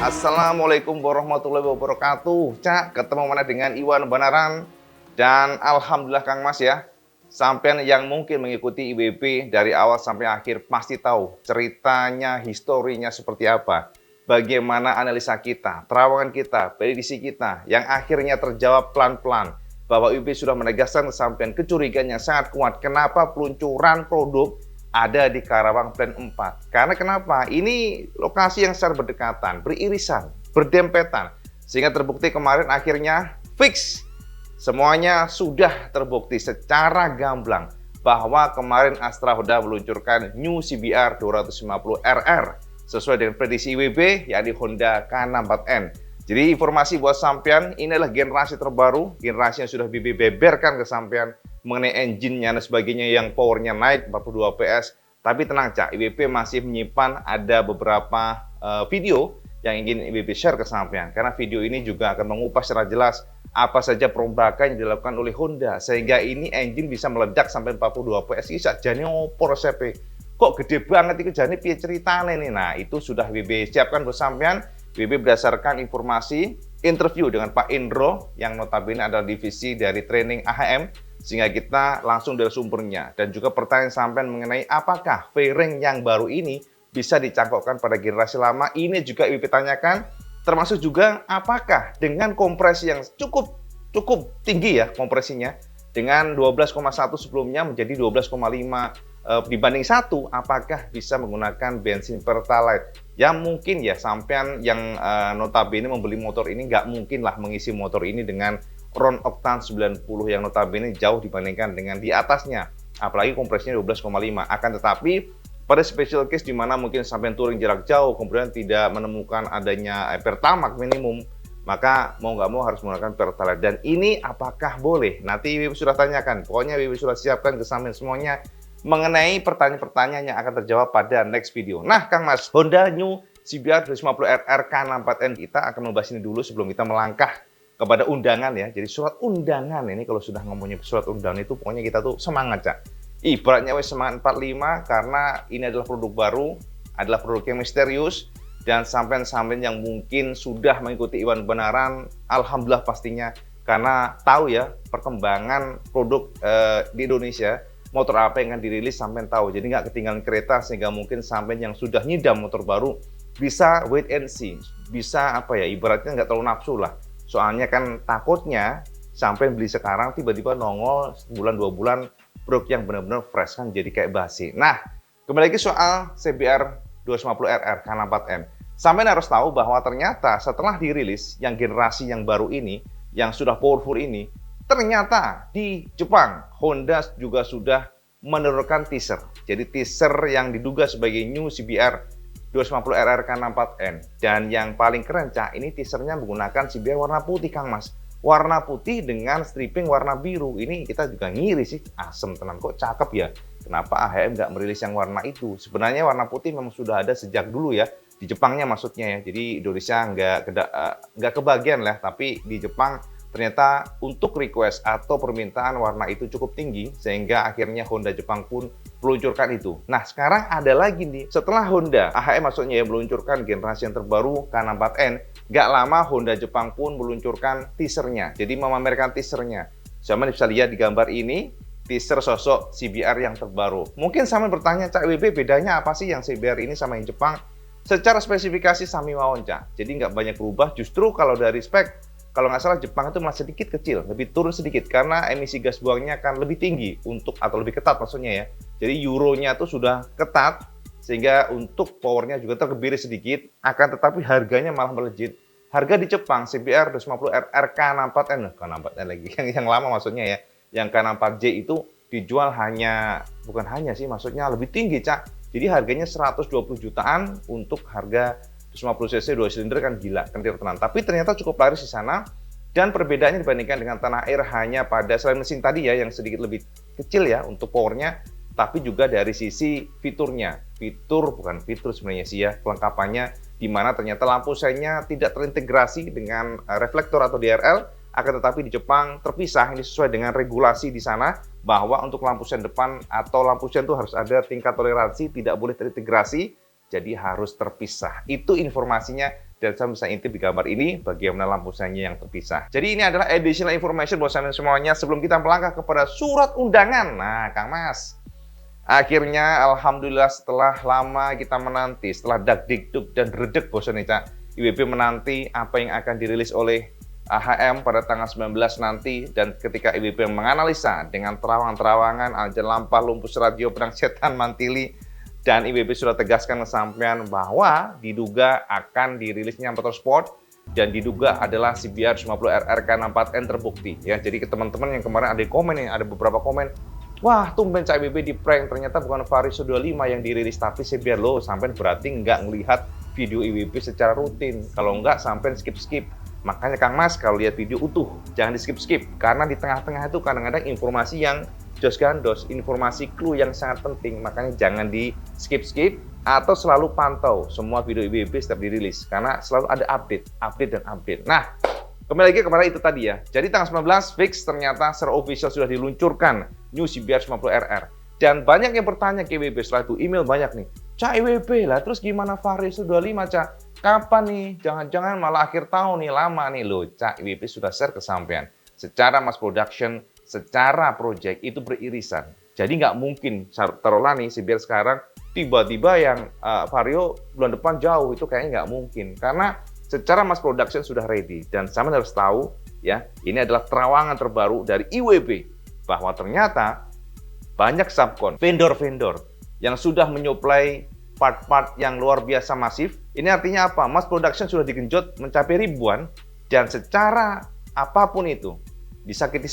Assalamualaikum warahmatullahi wabarakatuh. Cak, ketemu mana dengan Iwan Banaran. Dan alhamdulillah Kang Mas ya, sampean yang mungkin mengikuti IWB dari awal sampai akhir pasti tahu ceritanya, historinya seperti apa. Bagaimana analisa kita, terawangan kita, prediksi kita yang akhirnya terjawab pelan-pelan bahwa IWB sudah menegaskan sampean kecurigaan yang sangat kuat. Kenapa peluncuran produk ada di Karawang Plan 4. Karena kenapa? Ini lokasi yang secara berdekatan, beririsan, berdempetan. Sehingga terbukti kemarin akhirnya fix. Semuanya sudah terbukti secara gamblang bahwa kemarin Astra Honda meluncurkan New CBR 250RR sesuai dengan prediksi IWB, yakni Honda K64N. Jadi informasi buat sampean, ini adalah generasi terbaru, generasi yang sudah IWB beberkan ke sampean mengenai engine-nya dan sebagainya yang powernya naik 42 PS. Tapi tenang Cak, IWB masih menyimpan ada beberapa video yang ingin IWB share ke sampean. Karena video ini juga akan mengupas secara jelas apa saja perombakan yang dilakukan oleh Honda. Sehingga ini engine bisa meledak sampai 42 PS. Ini sakjane opo resepe. Kok gede banget itu jane piye ceritane nih. Nah, itu sudah IWB siapkan buat sampean. IWB berdasarkan informasi interview dengan Pak Indro yang notabene adalah divisi dari training AHM. Sehingga kita langsung dari sumbernya. Dan juga pertanyaan sampean mengenai apakah fairing yang baru ini bisa dicangkokkan pada generasi lama. Ini juga IWB tanyakan. Termasuk juga apakah dengan kompresi yang cukup tinggi ya kompresinya. Dengan 12,1 sebelumnya menjadi 12,5 dibanding 1. Apakah bisa menggunakan bensin Pertalite. Yang mungkin ya sampean yang notabene membeli motor ini nggak mungkin lah mengisi motor ini dengan Ron Octane 90 yang notabene jauh dibandingkan dengan di atasnya. Apalagi kompresinya 12,5. Akan tetapi pada special case di mana mungkin sampai touring jarak jauh kemudian tidak menemukan adanya Pertamax minimum, maka mau nggak mau harus menggunakan Pertalite. Dan ini apakah boleh? Nanti Wiwi sudah tanyakan. Pokoknya Wiwi sudah siapkan ke sampean semuanya mengenai pertanyaan-pertanyaan yang akan terjawab pada next video. Nah, Kang Mas, Honda New CBR 250RR K64N kita akan membahas ini dulu sebelum kita melangkah kepada undangan ya. Jadi surat undangan ini kalau sudah ngomongnya surat undangan itu pokoknya kita tuh semangat Cak. Ibaratnya wes semangat 45 karena ini adalah produk baru, adalah produk yang misterius dan sampean-sampean yang mungkin sudah mengikuti Iwan Banaran, alhamdulillah pastinya karena tahu ya perkembangan produk di Indonesia, motor apa yang akan dirilis sampean tahu. Jadi nggak ketinggalan kereta sehingga mungkin sampean yang sudah nyidam motor baru bisa wait and see, bisa apa ya ibaratnya nggak terlalu nafsu lah. Soalnya kan takutnya sampai beli sekarang tiba-tiba nongol sebulan 2 bulan produk yang benar-benar fresh kan jadi kayak basi. Nah, kembali lagi soal CBR 250RR K64N. Sampai harus tahu bahwa ternyata setelah dirilis yang generasi yang baru ini, yang sudah powerful ini, ternyata di Jepang Honda juga sudah menurunkan teaser. Jadi teaser yang diduga sebagai New CBR 250RR K64N. Dan yang paling keren Cak, ini teasernya menggunakan CBR warna putih Kang Mas. Warna putih dengan stripping warna biru. Ini kita juga ngiri sih, asem tenan kok cakep ya. Kenapa AHM nggak merilis yang warna itu? Sebenarnya warna putih memang sudah ada sejak dulu ya. Di Jepangnya maksudnya ya. Jadi Indonesia nggak kebagian lah, tapi di Jepang ternyata untuk request atau permintaan warna itu cukup tinggi sehingga akhirnya Honda Jepang pun meluncurkan itu. Nah sekarang ada lagi nih, setelah Honda AHM maksudnya yang meluncurkan generasi yang terbaru K64N, gak lama Honda Jepang pun meluncurkan teasernya. Jadi memamerkan teasernya. Sama bisa lihat di gambar ini, teaser sosok CBR yang terbaru. Mungkin sama bertanya, Cak WB bedanya apa sih yang CBR ini sama yang Jepang? Secara spesifikasi sami mawon Cak. Jadi nggak banyak berubah. Justru kalau dari spek, kalau nggak salah Jepang itu malah sedikit kecil, lebih turun sedikit karena emisi gas buangnya akan lebih tinggi atau lebih ketat maksudnya ya. Jadi euronya tuh sudah ketat sehingga untuk powernya juga terkebiri sedikit, akan tetapi harganya malah melejit. Harga di Jepang CBR 250RR K64N, K64N lagi yang lama maksudnya ya, yang K64J itu dijual bukan hanya sih maksudnya lebih tinggi Cak. Jadi harganya 120 jutaan untuk harga 250cc 2 silinder kan gila, kentir tenan. Tapi ternyata cukup laris di sana dan perbedaannya dibandingkan dengan tanah air hanya pada selain mesin tadi ya yang sedikit lebih kecil ya untuk powernya, tapi juga dari sisi fiturnya. Bukan fitur sebenarnya sih ya, kelengkapannya di mana ternyata lampu seinnya tidak terintegrasi dengan reflektor atau DRL, akan tetapi di Jepang terpisah. Ini sesuai dengan regulasi di sana bahwa untuk lampu sen depan atau lampu sen itu harus ada tingkat toleransi, tidak boleh terintegrasi. Jadi harus terpisah. Itu informasinya Dan saya bisa intip di gambar ini bagaimana lampu senya yang terpisah. Jadi ini adalah additional information buat kalian semuanya sebelum kita melangkah kepada surat undangan. Nah, Kang Mas, akhirnya alhamdulillah setelah lama kita menanti, setelah dak-dikduk dan redek bosan nih Cak, IWB menanti apa yang akan dirilis oleh AHM pada tanggal 19 nanti, dan ketika IWB menganalisa dengan terawangan-terawangan, aljan lampah, lumpus radio, pedang setan, mantili, dan IWB sudah tegaskan kesampaian bahwa diduga akan dirilisnya motorsport dan diduga adalah CBR 50 RRK64N terbukti ya. Jadi ke teman-teman yang kemarin ada komen nih, ada beberapa komen, wah tumben Cak IWB di prank, ternyata bukan Vario 125 yang dirilis tapi CBR loh. Sampai berarti nggak melihat video IWB secara rutin, kalau nggak sampai skip-skip. Makanya Kang Mas kalau lihat video utuh jangan di skip-skip, karena di tengah-tengah itu kadang-kadang informasi yang jos gandos, informasi clue yang sangat penting, makanya jangan di skip-skip atau selalu pantau semua video IWB setiap dirilis, karena selalu ada update. Nah, kembali lagi kepada itu tadi ya. Jadi tanggal 19 fix ternyata secara official sudah diluncurkan new CBR 50RR. Dan banyak yang bertanya ke IWB setelah itu, email banyak nih. Cak IWB lah, terus gimana Vario 125 Cak? Kapan nih? Jangan-jangan malah akhir tahun nih, lama nih loh. Cak IWB sudah share kesampaian. Secara mass production, secara project itu beririsan. Jadi nggak mungkin taruhlah nih CBR sekarang tiba-tiba yang Vario bulan depan jauh, itu kayaknya nggak mungkin. Karena secara mass production sudah ready. Dan sama harus tahu ya, ini adalah terawangan terbaru dari IWB bahwa ternyata banyak subkon, vendor-vendor yang sudah menyuplai part-part yang luar biasa masif. Ini artinya apa? Mass production sudah digenjot mencapai ribuan, dan secara apapun itu bisa kita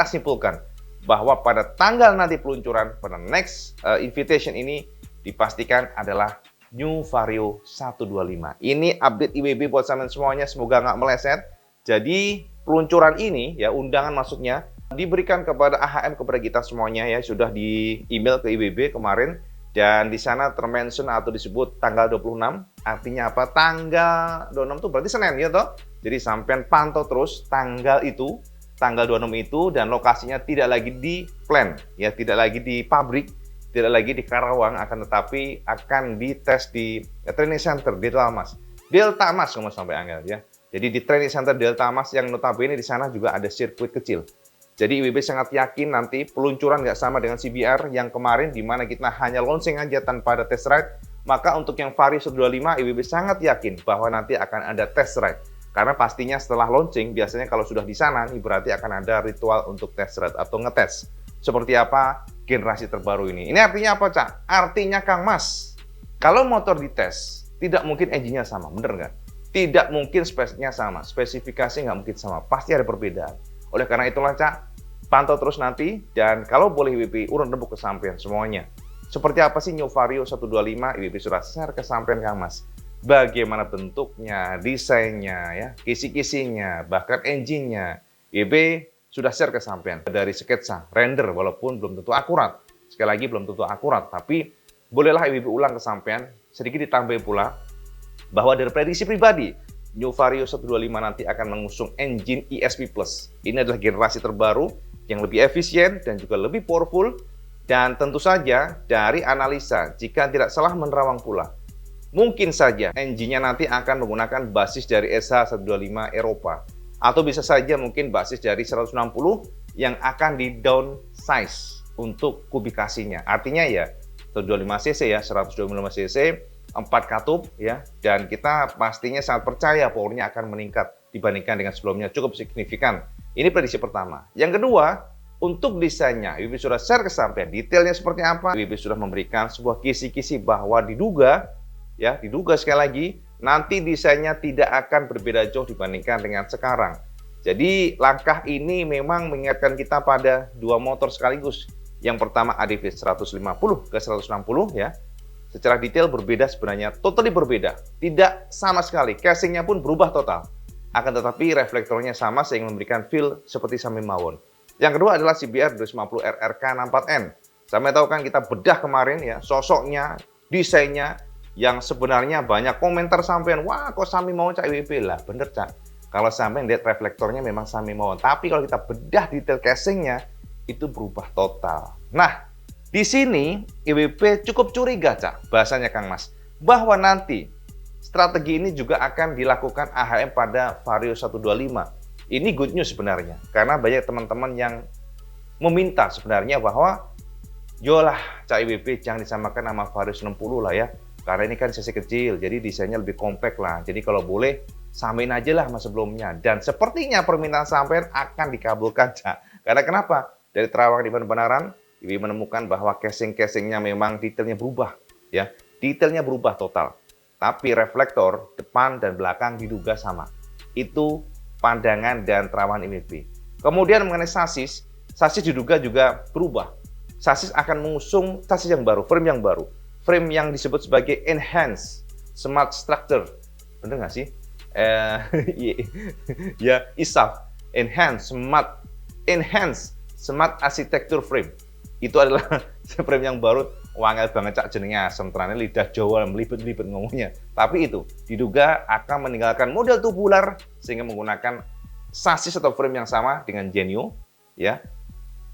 simpulkan bahwa pada tanggal nanti peluncuran, pada next invitation ini dipastikan adalah New Vario 125. Ini update IWB buat kalian semuanya, semoga nggak meleset. Jadi peluncuran ini ya, undangan maksudnya, diberikan kepada AHM, kepada kita semuanya ya, sudah di email ke IWB kemarin, dan di sana termention atau disebut tanggal 26. Artinya apa? Tanggal 26 itu berarti Senin ya toh. Jadi sampean pantau terus tanggal itu, tanggal 26 itu, dan lokasinya tidak lagi di plan ya, tidak lagi di pabrik, tidak lagi di Karawang, akan tetapi akan dites di training center Delta Mas ngomong sampai angel ya. Jadi di training center Delta Mas yang notabene di sana juga ada sirkuit kecil. Jadi IWB sangat yakin nanti peluncuran nggak sama dengan CBR yang kemarin, di mana kita hanya launching aja tanpa ada test ride. Maka untuk yang Vario 125 IWB sangat yakin bahwa nanti akan ada test ride. Karena pastinya setelah launching, biasanya kalau sudah di sana, ini berarti akan ada ritual untuk test ride atau ngetes. Seperti apa generasi terbaru ini. Ini artinya apa, Cak? Artinya Kang Mas, kalau motor dites, tidak mungkin engine-nya sama, bener nggak? Tidak mungkin spesifikasinya sama, spesifikasi nggak mungkin sama, pasti ada perbedaan. Oleh karena itulah, Cak, pantau terus nanti, dan kalau boleh IWB urun rembuk kesampaian semuanya. Seperti apa sih New Vario 125, IWB sudah share kesampaian Kang Mas. Bagaimana bentuknya, desainnya, ya, kisi-kisinya, bahkan engine-nya. IWB sudah share kesampaian dari sketsa, render, walaupun belum tentu akurat. Sekali lagi belum tentu akurat, tapi bolehlah IWB ulang kesampaian, sedikit ditambah pula, bahwa dari prediksi pribadi, New Vario 125 nanti akan mengusung engine ESP+. Ini adalah generasi terbaru yang lebih efisien dan juga lebih powerful, dan tentu saja dari analisa, jika tidak salah menerawang pula, mungkin saja engine-nya nanti akan menggunakan basis dari SH125 Eropa, atau bisa saja mungkin basis dari 160 yang akan di downsize untuk kubikasinya. Artinya ya 125 cc ya, 125 cc, 4 katup ya, dan kita pastinya sangat percaya powernya akan meningkat dibandingkan dengan sebelumnya, cukup signifikan. Ini prediksi pertama. Yang kedua, untuk desainnya, IWB sudah share kesampaian detailnya seperti apa. IWB sudah memberikan sebuah kisi-kisi bahwa diduga sekali lagi, nanti desainnya tidak akan berbeda jauh dibandingkan dengan sekarang. Jadi langkah ini memang mengingatkan kita pada dua motor sekaligus. Yang pertama ADV 150 ke 160 ya. Secara detail berbeda sebenarnya, totally berbeda. Tidak sama sekali, casingnya pun berubah total. Akan tetapi reflektornya sama sehingga memberikan feel seperti Sami Mawon. Yang kedua adalah CBR 250 RRK64N. Sampai tahu kan kita bedah kemarin ya, sosoknya, desainnya, yang sebenarnya banyak komentar sampean, wah kok Sami Mawon Cak IWB lah, bener Cak. Kalau sampean lihat reflektornya memang Sami Mawon, tapi kalau kita bedah detail casingnya, itu berubah total. Nah, di sini IWB cukup curiga Cak, bahasanya Kang Mas, bahwa nanti strategi ini juga akan dilakukan AHM pada Vario 125. Ini good news sebenarnya, karena banyak teman-teman yang meminta sebenarnya bahwa yolah Cak IWB jangan disamakan sama Vario 90 lah ya, karena ini kan sesi kecil, jadi desainnya lebih compact lah. Jadi kalau boleh samain aja lah sama sebelumnya. Dan sepertinya permintaan sampean akan dikabulkan, Cak. Karena kenapa? Dari terawang di Benaran, IWB menemukan bahwa casing-casingnya memang detailnya berubah, ya, detailnya berubah total. Tapi reflektor depan dan belakang diduga sama. Itu pandangan dan terawangan IWB. Kemudian mengenai sasis diduga juga berubah. Sasis akan mengusung sasis yang baru, frame yang baru. Frame yang disebut sebagai Enhanced Smart Structure. Bener nggak sih? Ya, ISAF. Enhanced Smart Architecture Frame. Itu adalah frame yang baru. Wangel banget Cak jenenge asem terane lidah Jawa melibet-libet ngomongnya. Tapi itu diduga akan meninggalkan model tubular sehingga menggunakan sasis atau frame yang sama dengan Genio, ya.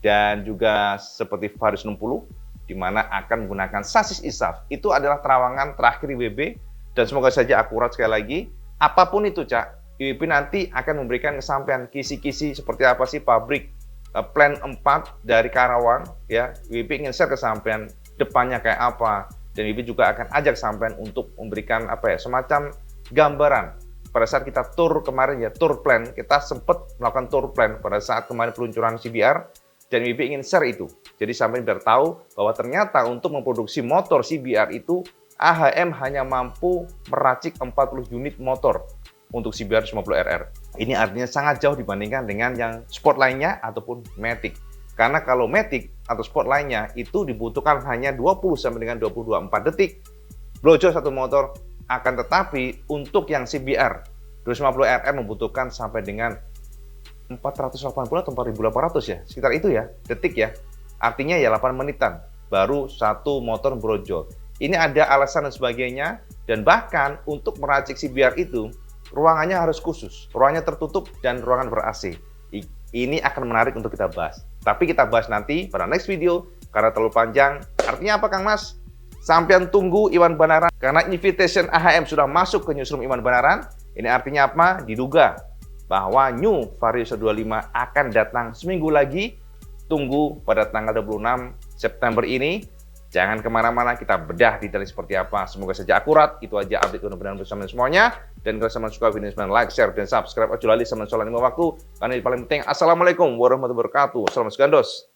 Dan juga seperti Vario 60 di mana akan menggunakan sasis ISAF. Itu adalah terawangan terakhir IWB dan semoga saja akurat sekali lagi. Apapun itu Cak, IWB nanti akan memberikan kesampaian kisi-kisi seperti apa sih pabrik plan 4 dari Karawang ya. IWB ingin share kesampaian depannya kayak apa, dan IWB juga akan ajak sampean untuk memberikan apa ya, semacam gambaran. Pada saat kita tour kemarin ya, tour plan, kita sempat melakukan tour plan pada saat kemarin peluncuran CBR. Dan IWB ingin share itu. Jadi sampai biar tahu bahwa ternyata untuk memproduksi motor CBR itu AHM hanya mampu meracik 40 unit motor untuk CBR 150RR. Ini artinya sangat jauh dibandingkan dengan yang sport lainnya ataupun Matic. Karena kalau Matic atau sport lainnya itu dibutuhkan hanya 20 sampai dengan 24 detik blojol satu motor. Akan tetapi untuk yang CBR 250RR membutuhkan sampai dengan 480 atau 4.800 ya, sekitar itu ya, detik ya. Artinya ya 8 menitan baru satu motor brojol. Ini ada alasan dan sebagainya, dan bahkan untuk meracik CBR itu ruangannya harus khusus, ruangannya tertutup dan ruangan ber-AC. Ini akan menarik untuk kita bahas. Tapi kita bahas nanti pada next video karena terlalu panjang. Artinya apa Kang Mas? Sampean tunggu Iwan Banaran karena invitation AHM sudah masuk ke newsroom Iwan Banaran. Ini artinya apa? Diduga bahwa New Vario 125 akan datang seminggu lagi. Tunggu pada tanggal 26 September ini. Jangan kemana-mana, kita bedah detailnya seperti apa. Semoga saja akurat. Itu aja update mudah-mudahan bersama semuanya. Dan kalau teman suka video ini, like, share, dan subscribe. Ojo lali sama soal waktu. Karena ini paling penting. Assalamualaikum warahmatullahi wabarakatuh. Salam segandos.